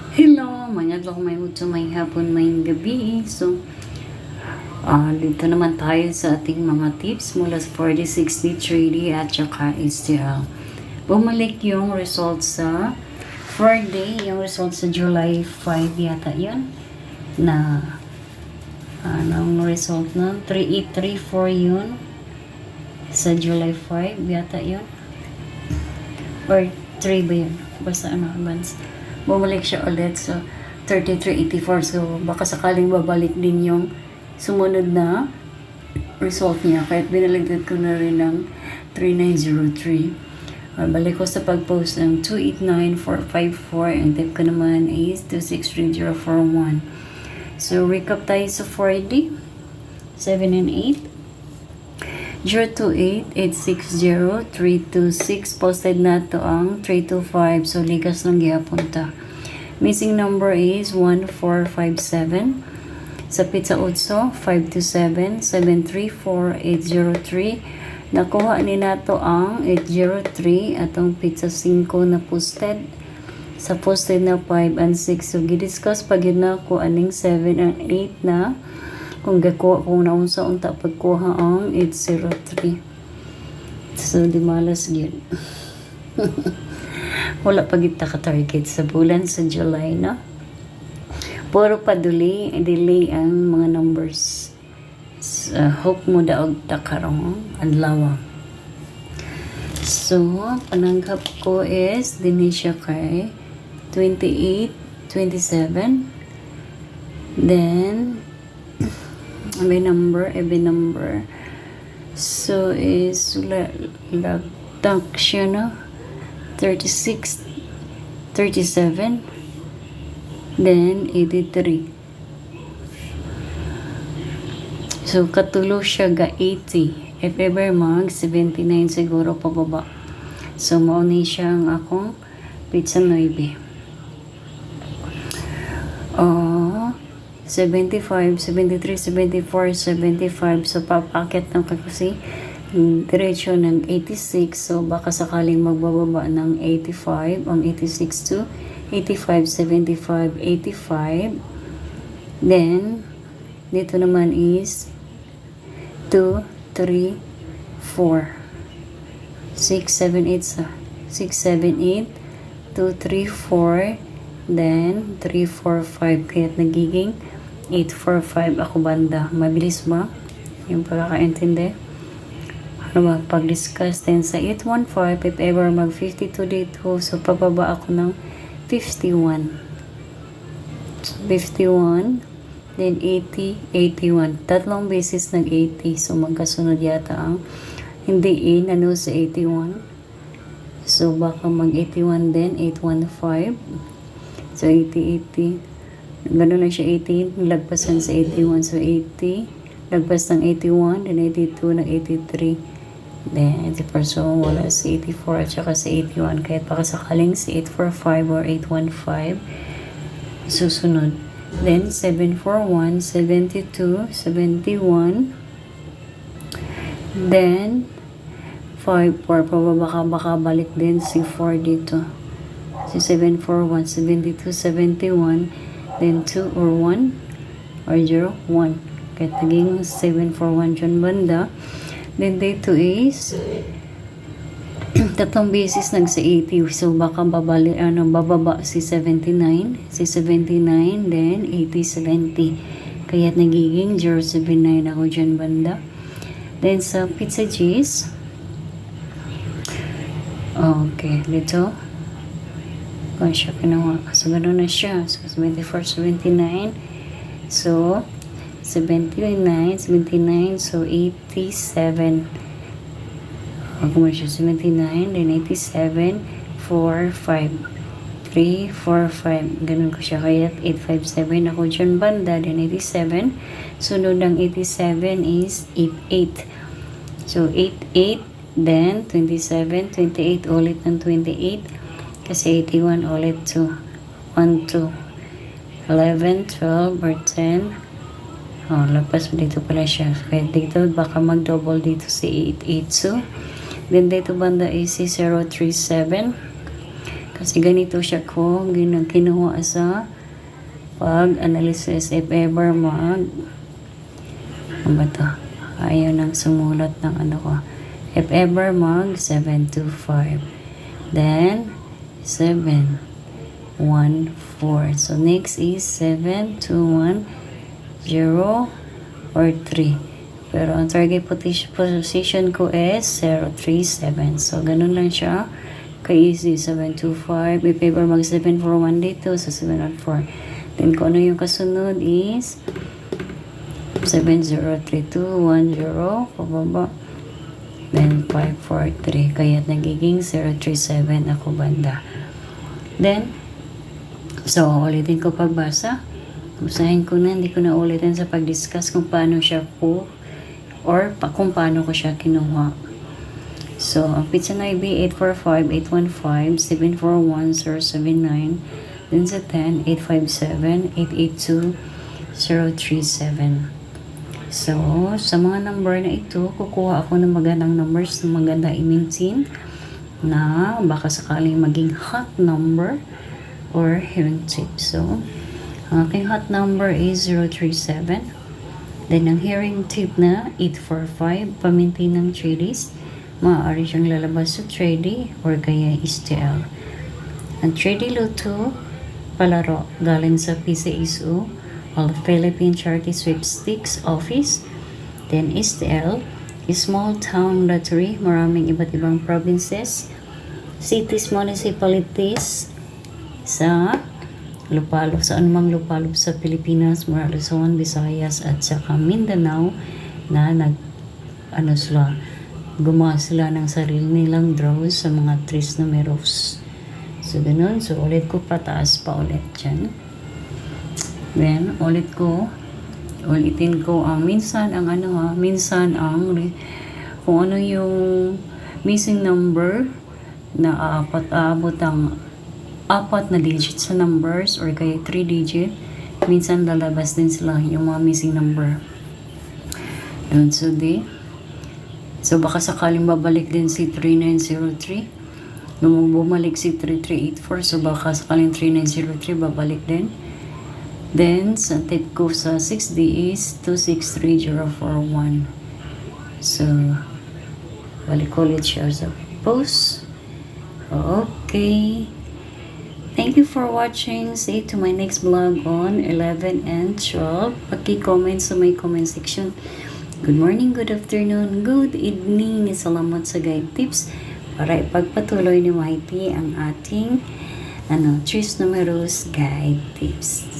Hello, manyadlaw may udto may hapon may gabi. So, dito naman tayo sa ating mga tips mula sa 40, 60, 3D at saka STL. Bumalik yung results sa Friday, yung results sa July 5 yata yun. Na, anong result nun? 3834 yun. Sa July 5 yata yun. Or 3 ba yun? Basta advance. Bumalik siya ulit sa 3384. So, baka sakaling babalik din yung sumunod na result niya. Kahit binalagdad ko na rin ng 3903. Balik ko sa pag-post ng 289454. Ang tip ko naman is 263041. So, recap tayo sa Friday. 7 and 8. 028-860-326. Posted na to ang 325. So, ligas ng gihapunta. Missing number is 1457. Sa Pizza Utso, 527-734-803. Nakuha ni nato ang 803 at ang Pizza 5 na posted. Sa posted na 5 and 6. So, gidiscuss pag yun na ko aning 7 and 8 na kung gakuha kung naunsa unta pagkuha ang 803. So, di malas yun. Wala pa kita ka-target sa bulan sa July, no? Puro pa delay ang mga numbers. Hope mo daog takarong adlaw. So, pananggap ko is dinisya kay 28, 27. Then, every number. So, is lagtak siya, no? 36, 37, then 83. So, katulo siya ga 80. If ever mag, 79 siguro pababa. So, mauni siya ang akong pizza 9. 75, 73, 74, 75. So, papakit ng kasi diretso ng 86. So, baka sakaling magbababa ng 85. Ang 86 to 85, 75, 85. Then, dito naman is 2, 3, 4. 6, 7, 8. 6, 7, 8. 2, 3, 4. Then, 3, 4, 5. Kaya nagiging 8, 4, 5 ako banda. Mabilis ba? Yung pagkakaintindi. Ano ba? Pag-discuss din sa 815, if ever mag 52 dito. So, pababa ako ng 51. So, 51. Then, 80, 81. Tatlong beses nag-80. So, magkasunod yata ang hindi in, ano sa 81. So, baka mag-81 din. 815. So, 80, 80. Gano'n na siya 18. Lagpasan sa 81. So, 80. Lagpas ng 81. Then, 82 ng 83. Then, 84. So, wala sa 84 at saka sa 81. Kahit baka sakaling sa 845 or 815. Susunod. Then, 741, 72, 71. Then, 54. Baka balik din si 4 dito. Si 741, 72, 71. Then, 2 or 1 or 0, 1. Kahit naging 741 dyan banda. Then, day 2 is tatlong beses nagsa 80. So, baka bababa si 79. Si 79, then 80, 70. Kaya nagiging 079 ako dyan banda. Then, sa pizza cheese. Okay, dito. Kung siya kinuha. So, gano'n na siya. So, 74, 79. So, 79, 79. So, 87. Ako mo siya, 79. Then, 87. 4, 5. 3, 4, 5. Ganun ko siya. Kaya, 857 ako dyan banda. Then, 87. Sunod ng 87 is 88. So, 88. Then, 27. 28 ulit ng 28. Kasi 81 ulit to 1, 2, 11, 12, or 10. Lapas dito pala siya. Kaya dito, baka mag-double dito si 882. Then, dito banda is si 037. Kasi ganito siya ko kinuha sa pag-analysis. If ever ano ba to? Ayaw nang sumulat ng ano ko. If ever 725. Then 7 1 4. So next is 7 2 1 0 or 3. Pero ang target position ko is 037. So ganun lang siya. Ka-easy. 725. If ever 741 dito sa 704. Then kung ano yung kasunod is 70321 pababa. Then 543. Kaya nagiging 037 ako banda. Then so ulitin ko pagbasa. Usahin ko na, hindi ko na ulitin sa pag-discuss kung paano siya po or kung paano ko siya kinuha. So, ang pizza na IB 845-815-741-079. Then sa 10, 857-882-037. So, sa mga number na ito, kukuha ako ng magandang numbers na maganda i-maintain na baka sakaling maging hot number or hearing tip. So, ang aking hot number is 037. Then, ang hearing tip na 845, pamintin ng 3 days. Maaari siyang lalabas sa 3D or kaya STL. Ang 3D Lotto, palaro, galing sa PCSO, All Philippine Charity Sweepstakes Office. Then STL, Small Town Lottery, maraming iba't ibang provinces, cities, municipalities, sa lupalop, sa anumang lupalop sa Pilipinas, mula Luzon, Visayas, at saka Mindanao na gumawa sila ng sarili nilang draws sa mga 3 numeros. So, ganun. So, ulit ko pataas pa ulit dyan. Then, ulitin ko ang minsan ang kung ano yung missing number na aabot ang 4 na digit sa numbers or kaya 3 digit. Minsan lalabas din sila yung mga missing number. And so baka sakaling babalik din si 3903. Nung bumalik si 3384, so baka sakaling 3903 babalik din. Then, sa tip ko sa 6D is 263041. So, balik ulit siya sa post. Okay. Thank you for watching. See you to my next vlog on 11 and 12. Paki-comment sa my comment section. Good morning, good afternoon, good evening. Salamat sa guide tips para ipagpatuloy ni Whitey ang ating 3 numeros guide tips.